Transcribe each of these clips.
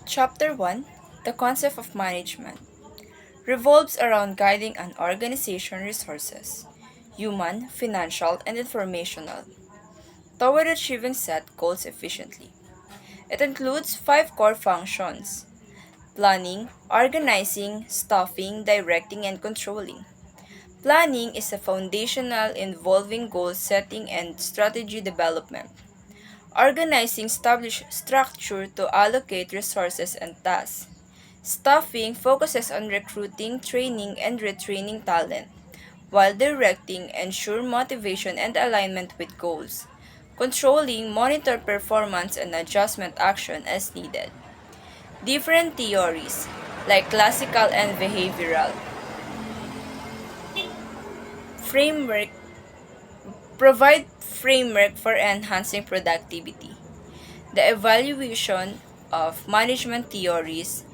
Chapter 1: The Concept of Management revolves around guiding an organization's resources, human, financial, and informational, toward achieving set goals efficiently. It includes five core functions: planning, organizing, staffing, directing, and controlling. Planning is a foundational involving goal setting and strategy development. Organizing establishes structure to allocate resources and tasks. Staffing focuses on recruiting, training, and retraining talent, while directing ensure motivation and alignment with goals. Controlling monitor performance and adjustment action as needed. Different theories, like classical and behavioral framework, provide framework for enhancing productivity. The evaluation of management theories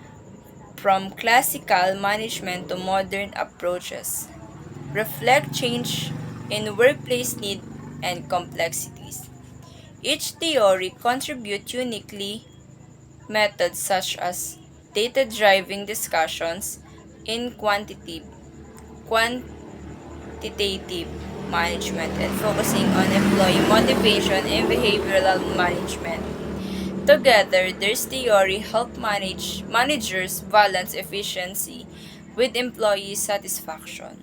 from classical management to modern approaches reflect change in workplace need and complexities. Each theory contributes uniquely methods such as data-driven discussions in quantitative management and focusing on employee motivation and behavioral management. Together, this theory help managers balance efficiency with employee satisfaction.